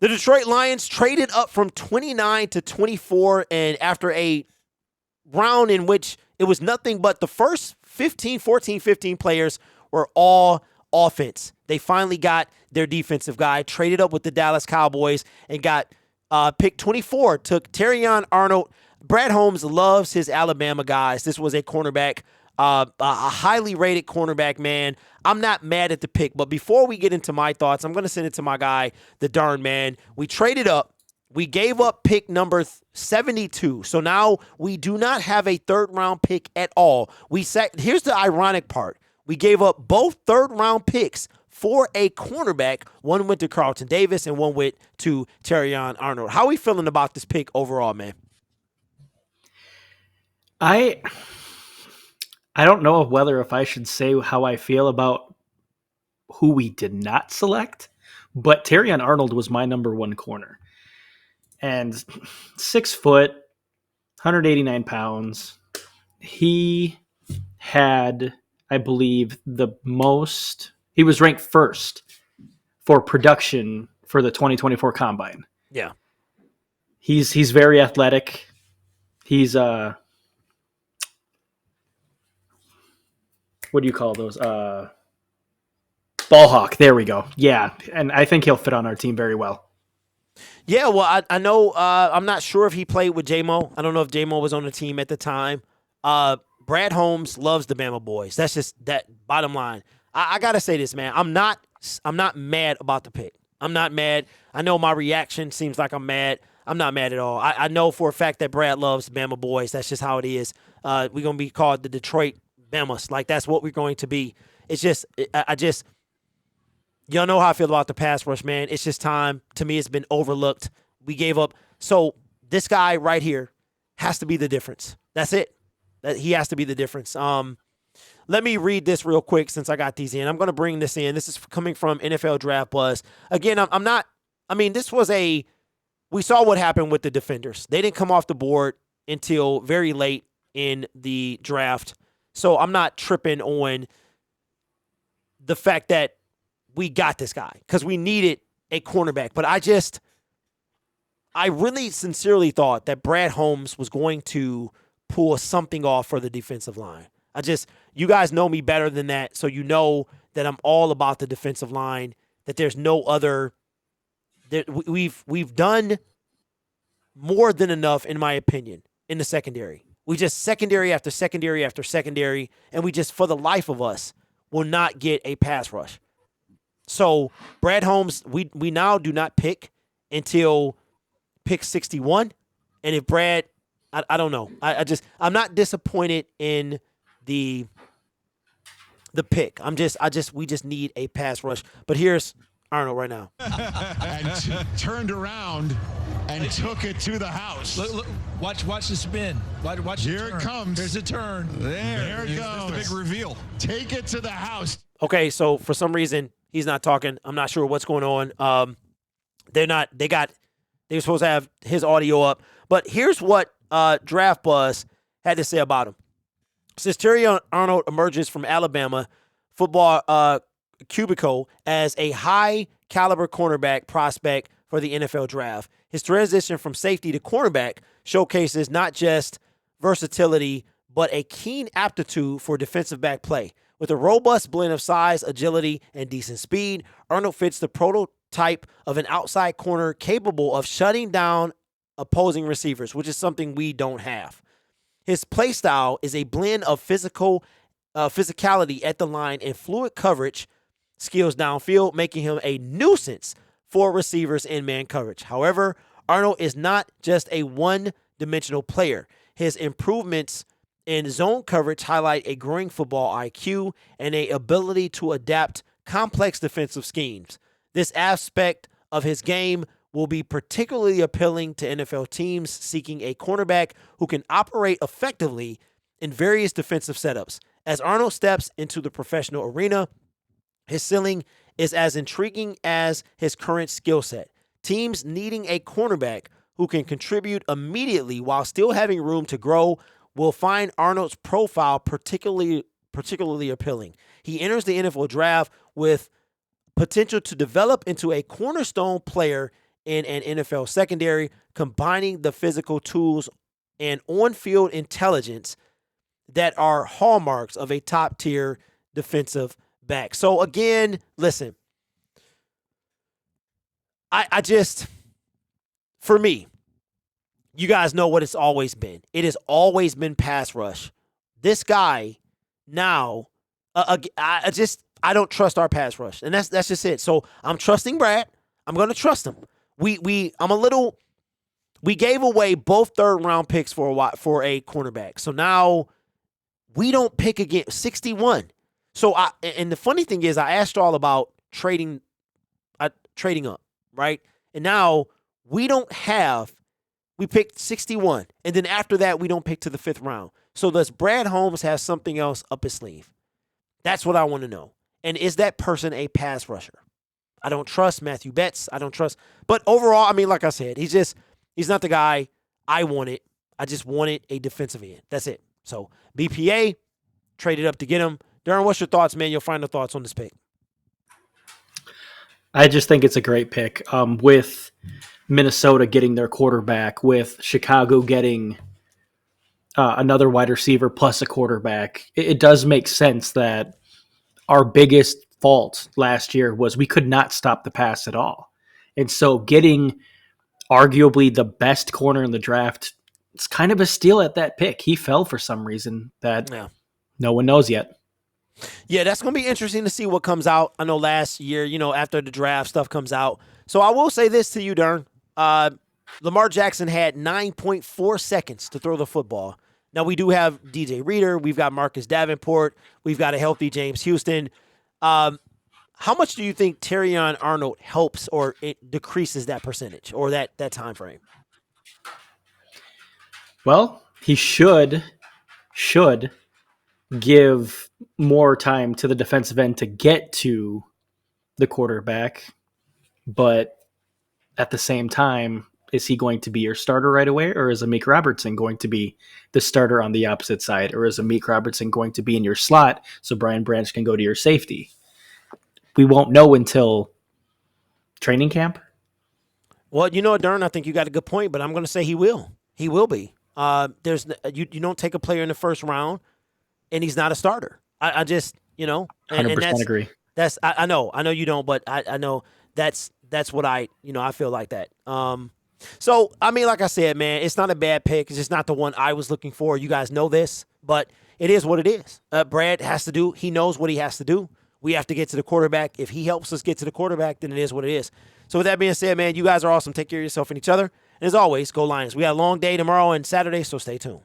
The Detroit Lions traded up from 29 to 24, and after a round in which it was nothing but the first 15 players were all offense. They finally got their defensive guy, traded up with the Dallas Cowboys, and got pick 24, took Terrion Arnold. Brad Holmes loves his Alabama guys. This was a cornerback, a highly rated cornerback, man. I'm not mad at the pick, but before we get into my thoughts, I'm going to send it to my guy, the darn man. We traded up. We gave up pick number 72. So now we do not have a third-round pick at all. Here's the ironic part. We gave up both third-round picks for a cornerback. One went to Carlton Davis and one went to Terrion Arnold. How are we feeling about this pick overall, man? I don't know whether if I should say how I feel about who we did not select, but Terrion Arnold was my number one corner. And 6 foot, 189 pounds. He had, I believe, he was ranked first for production for the 2024 Combine. Yeah. He's very athletic. He's what do you call those? Ball hawk. There we go. Yeah, and I think he'll fit on our team very well. Yeah, well, I know. I'm not sure if he played with J-Mo. I don't know if J-Mo was on the team at the time. Brad Holmes loves the Bama boys. That's just that bottom line. I gotta say this, man. I'm not mad about the pick. I'm not mad. I know my reaction seems like I'm mad. I'm not mad at all. I know for a fact that Brad loves Bama boys. That's just how it is. We're gonna be called the Detroit Bamas. Like that's what we're going to be. It's just y'all know how I feel about the pass rush, man. It's just time. To me, it's been overlooked. We gave up. So this guy right here has to be the difference. That's it. He has to be the difference. Let me read this real quick since I got these in. I'm going to bring this in. This is coming from NFL Draft Buzz. Again, we saw what happened with the defenders. They didn't come off the board until very late in the draft. So I'm not tripping on the fact that we got this guy because we needed a cornerback. But I really sincerely thought that Brad Holmes was going to pull something off for the defensive line. You guys know me better than that, so you know that I'm all about the defensive line, that there's no other that we've done more than enough, in my opinion, in the secondary. We just secondary after secondary after secondary, and we just, for the life of us, will not get a pass rush. So Brad Holmes, we now do not pick until pick 61. And if Brad, I don't know. I'm not disappointed in the pick. We just need a pass rush. But here's Arnold right now. And turned around and took it to the house. Look, watch the spin. Watch Here it comes. There's a turn. There it goes. The big reveal. Take it to the house. Okay, so for some reason he's not talking. I'm not sure what's going on. They were supposed to have his audio up. But here's what Draft Buzz had to say about him. Since Terrion Arnold emerges from Alabama football cubicle as a high-caliber cornerback prospect for the NFL draft, his transition from safety to cornerback showcases not just versatility, but a keen aptitude for defensive back play. With a robust blend of size, agility, and decent speed, Arnold fits the prototype of an outside corner capable of shutting down opposing receivers, which is something we don't have. His play style is a blend of physicality at the line and fluid coverage skills downfield, making him a nuisance for receivers in man coverage. However, Arnold is not just a one-dimensional player. His improvements in zone coverage highlight a growing football IQ and an ability to adapt complex defensive schemes. This aspect of his game will be particularly appealing to NFL teams seeking a cornerback who can operate effectively in various defensive setups. As Arnold steps into the professional arena, his ceiling is as intriguing as his current skill set. Teams needing a cornerback who can contribute immediately while still having room to grow will find Arnold's profile particularly appealing. He enters the NFL draft with potential to develop into a cornerstone player in an NFL secondary, combining the physical tools and on-field intelligence that are hallmarks of a top-tier defensive back. So again, listen, I just, for me, you guys know what it's always been. It has always been pass rush. This guy now, I don't trust our pass rush, and that's just it. So I'm trusting Brad. I'm going to trust him. We gave away both third-round picks for a cornerback. So now we don't pick again. 61. So and the funny thing is, I asked y'all about trading up, right? And now we picked 61, and then after that we don't pick to the 5th round. So does Brad Holmes have something else up his sleeve? That's what I want to know. And is that person a pass rusher? I don't trust Matthew Betts. I don't trust. But overall, I mean, like I said, he's not the guy I wanted. I just wanted a defensive end. That's it. So BPA, traded up to get him. Darren, what's your thoughts, man? Your final thoughts on this pick? I just think it's a great pick. With Minnesota getting their quarterback, with Chicago getting another wide receiver plus a quarterback, it does make sense that our biggest fault last year was we could not stop the pass at all. And so getting arguably the best corner in the draft, it's kind of a steal at that pick. He fell for some reason that no one knows yet. Yeah, that's going to be interesting to see what comes out. I know last year, after the draft, stuff comes out. So I will say this to you, Darren. Lamar Jackson had 9.4 seconds to throw the football. Now, we do have DJ Reader. We've got Marcus Davenport. We've got a healthy James Houston. How much do you think Terrion Arnold helps or it decreases that percentage or that time frame? Well, he should give more time to the defensive end to get to the quarterback, but at the same time, is he going to be your starter right away, or is Amik Robertson going to be the starter on the opposite side, or is Amik Robertson going to be in your slot so Brian Branch can go to your safety? We won't know until training camp. Well, Darren, I think you got a good point, but I'm going to say he will. He will be. You don't take a player in the first round, and he's not a starter. I just, 100% agree. I know you don't, but I know that's what I feel like that. So, I mean, like I said, man, it's not a bad pick. It's just not the one I was looking for. You guys know this, but it is what it is. Brad has to do. He knows what he has to do. We have to get to the quarterback. If he helps us get to the quarterback, then it is what it is. So with that being said, man, you guys are awesome. Take care of yourself and each other. And as always, go Lions. We got a long day tomorrow and Saturday, so stay tuned.